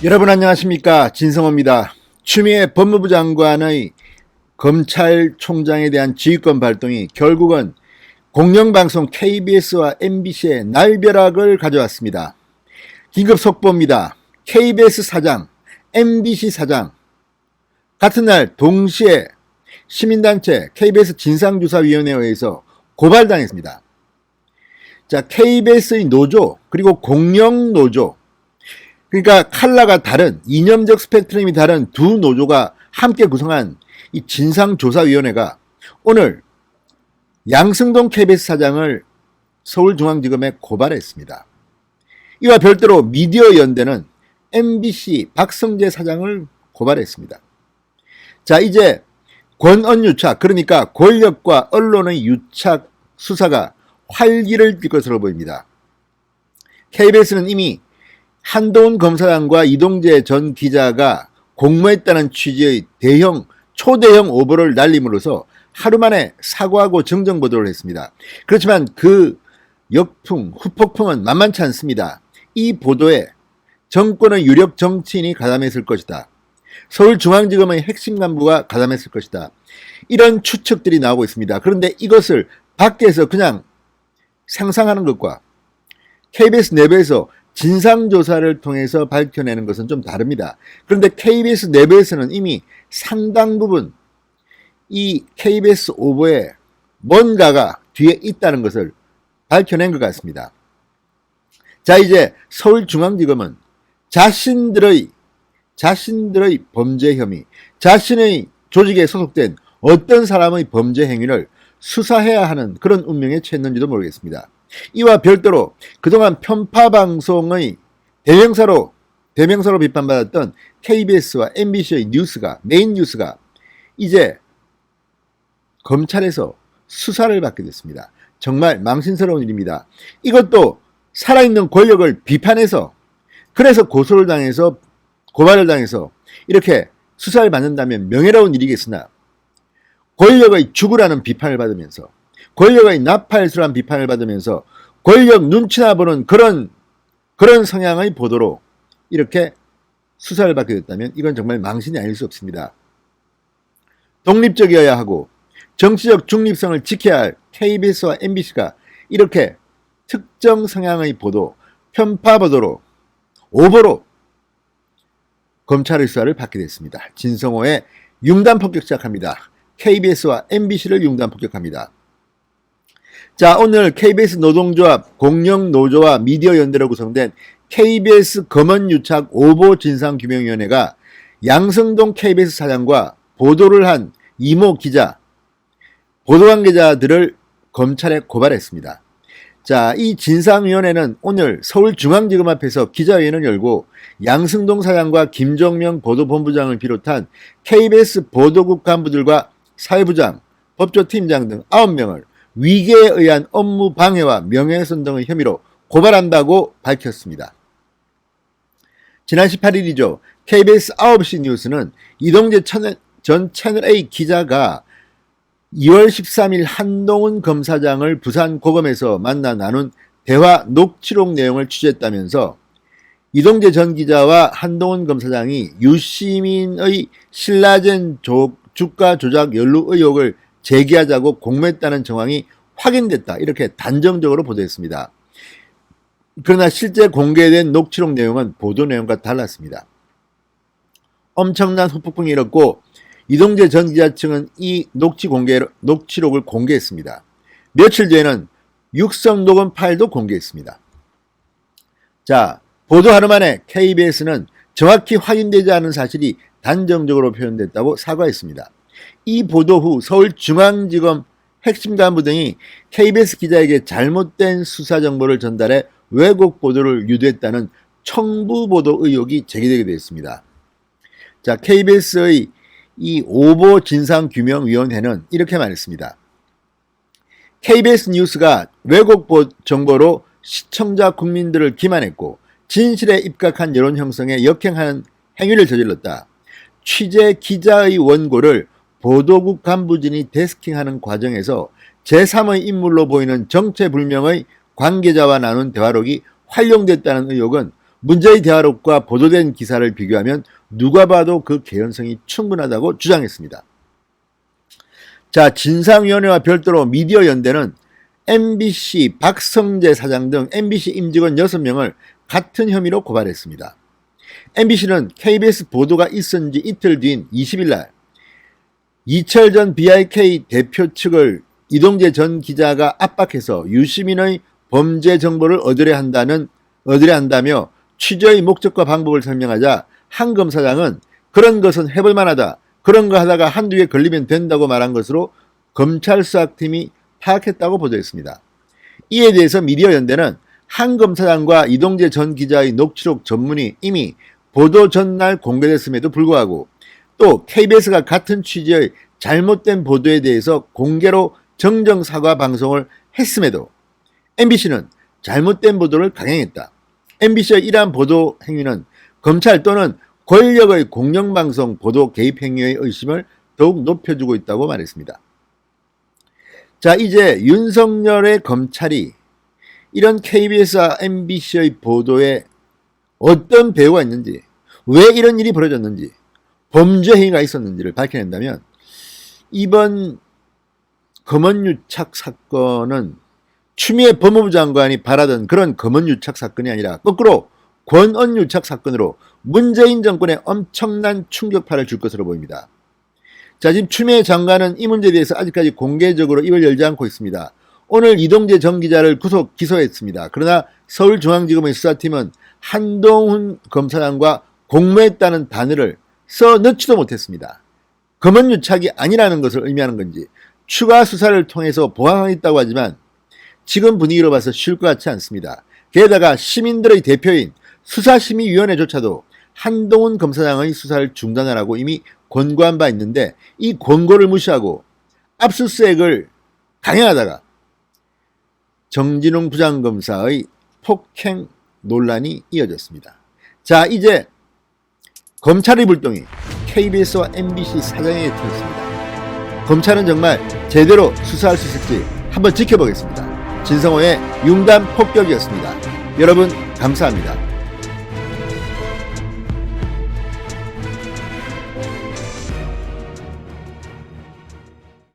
여러분 안녕하십니까, 진성호입니다. 추미애 법무부 장관의 검찰총장에 대한 지휘권 발동이 결국은 공영방송 KBS와 MBC의 날벼락을 가져왔습니다. 긴급 속보입니다. KBS 사장, MBC 사장 같은 날 동시에 시민단체 KBS 진상조사위원회에 의해서 고발당했습니다. 자, KBS의 노조 그리고 공영노조, 그러니까 컬러가 다른, 이념적 스펙트럼이 다른 두 노조가 함께 구성한 이 진상조사위원회가 오늘 양승동 KBS 사장을 서울중앙지검에 고발했습니다. 이와 별도로 미디어연대는 MBC 박성재 사장을 고발했습니다. 자, 이제 권언유착, 그러니까 권력과 언론의 유착 수사가 활기를 띨 것으로 보입니다. KBS는 이미 한동훈 검사장과 이동재 전 기자가 공모했다는 취지의 초대형 오보를 날림으로써 하루 만에 사과하고 정정보도를 했습니다. 그렇지만 그 역풍, 후폭풍은 만만치 않습니다. 이 보도에 정권의 유력 정치인이 가담했을 것이다. 서울중앙지검의 핵심 간부가 가담했을 것이다. 이런 추측들이 나오고 있습니다. 그런데 이것을 밖에서 그냥 상상하는 것과 KBS 내부에서 진상조사를 통해서 밝혀내는 것은 좀 다릅니다. 그런데 KBS 내부에서는 이미 상당 부분 이 KBS 오보에 뭔가가 뒤에 있다는 것을 밝혀낸 것 같습니다. 자, 이제 서울중앙지검은 자신들의 범죄 혐의, 자신의 조직에 소속된 어떤 사람의 범죄 행위를 수사해야 하는 그런 운명에 처했는지도 모르겠습니다. 이와 별도로 그동안 편파방송의 대명사로 비판받았던 KBS와 MBC의 메인 뉴스가 이제 검찰에서 수사를 받게 됐습니다. 정말 망신스러운 일입니다. 이것도 살아있는 권력을 비판해서, 그래서 고발을 당해서 이렇게 수사를 받는다면 명예로운 일이겠으나, 권력의 죽으라는 비판을 받으면서, 권력의 나팔수란 비판을 받으면서 권력 눈치나 보는 그런 성향의 보도로 이렇게 수사를 받게 됐다면 이건 정말 망신이 아닐 수 없습니다. 독립적이어야 하고 정치적 중립성을 지켜야 할 KBS와 MBC가 이렇게 특정 성향의 보도, 편파 보도로, 오보로 검찰의 수사를 받게 됐습니다. 진성호의 융단 폭격 시작합니다. KBS와 MBC를 융단 폭격합니다. 자, 오늘 KBS 노동조합, 공영노조와 미디어연대로 구성된 KBS 검언유착 오보 진상규명위원회가 양승동 KBS 사장과 보도를 한 이모 기자, 보도관계자들을 검찰에 고발했습니다. 자, 이 진상위원회는 오늘 서울중앙지검 앞에서 기자회견을 열고 양승동 사장과 김정명 보도본부장을 비롯한 KBS 보도국 간부들과 사회부장, 법조팀장 등 9명을 위계에 의한 업무 방해와 명예훼손 등의 혐의로 고발한다고 밝혔습니다. 지난 18일이죠. KBS 9시 뉴스는 이동재 전 채널A 기자가 2월 13일 한동훈 검사장을 부산 고검에서 만나 나눈 대화 녹취록 내용을 취재했다면서 이동재 전 기자와 한동훈 검사장이 유시민의 신라젠 주가 조작 연루 의혹을 제기하자고 공모했다는 정황이 확인됐다, 이렇게 단정적으로 보도했습니다. 그러나 실제 공개된 녹취록 내용은 보도 내용과 달랐습니다. 엄청난 후폭풍이 일었고 이동재 전 기자 측은 이 녹취록을 공개했습니다. 며칠 뒤에는 육성 녹음 파일도 공개했습니다. 자, 보도 하루 만에 KBS는 정확히 확인되지 않은 사실이 단정적으로 표현됐다고 사과했습니다. 이 보도 후 서울중앙지검 핵심 간부 등이 KBS 기자에게 잘못된 수사 정보를 전달해 왜곡 보도를 유도했다는 청부 보도 의혹이 제기되게 되었습니다. 자, KBS의 이 오보 진상규명위원회는 이렇게 말했습니다. KBS 뉴스가 왜곡 정보로 시청자 국민들을 기만했고 진실에 입각한 여론 형성에 역행하는 행위를 저질렀다. 취재 기자의 원고를 보도국 간부진이 데스킹하는 과정에서 제3의 인물로 보이는 정체불명의 관계자와 나눈 대화록이 활용됐다는 의혹은 문제의 대화록과 보도된 기사를 비교하면 누가 봐도 그 개연성이 충분하다고 주장했습니다. 자, 진상위원회와 별도로 미디어연대는 MBC 박성재 사장 등 MBC 임직원 6명을 같은 혐의로 고발했습니다. MBC는 KBS 보도가 있은 지 이틀 뒤인 20일 날 이철 전 BIK 대표 측을 이동재 전 기자가 압박해서 유시민의 범죄 정보를 얻으려 한다며 취재의 목적과 방법을 설명하자 한 검사장은 그런 것은 해볼 만하다. 그런 거 하다가 한두 개 걸리면 된다고 말한 것으로 검찰 수사팀이 파악했다고 보도했습니다. 이에 대해서 미디어연대는 한 검사장과 이동재 전 기자의 녹취록 전문이 이미 보도 전날 공개됐음에도 불구하고 또 KBS가 같은 취지의 잘못된 보도에 대해서 공개로 정정 사과 방송을 했음에도 MBC는 잘못된 보도를 강행했다. MBC의 이러한 보도 행위는 검찰 또는 권력의 공영방송 보도 개입 행위의 의심을 더욱 높여주고 있다고 말했습니다. 자, 이제 윤석열의 검찰이 이런 KBS와 MBC의 보도에 어떤 배후가 있는지, 왜 이런 일이 벌어졌는지, 범죄 행위가 있었는지를 밝혀낸다면 이번 검언유착 사건은 추미애 법무부 장관이 바라던 그런 검언유착 사건이 아니라 거꾸로 권언유착 사건으로 문재인 정권에 엄청난 충격파를 줄 것으로 보입니다. 자, 지금 추미애 장관은 이 문제에 대해서 아직까지 공개적으로 입을 열지 않고 있습니다. 오늘 이동재 전 기자를 구속 기소했습니다. 그러나 서울중앙지검의 수사팀은 한동훈 검사장과 공모했다는 단어를 써 넣지도 못했습니다. 검언유착이 아니라는 것을 의미하는 건지 추가 수사를 통해서 보완하겠다고 하지만 지금 분위기로 봐서 쉴 것 같지 않습니다. 게다가 시민들의 대표인 수사심의위원회조차도 한동훈 검사장의 수사를 중단하라고 이미 권고한 바 있는데 이 권고를 무시하고 압수수색을 강행하다가 정진웅 부장검사의 폭행 논란이 이어졌습니다. 자, 이제 검찰의 불똥이 KBS와 MBC 사장에게 터졌습니다. 검찰은 정말 제대로 수사할 수 있을지 한번 지켜보겠습니다. 진성호의 융단 폭격이었습니다. 여러분 감사합니다.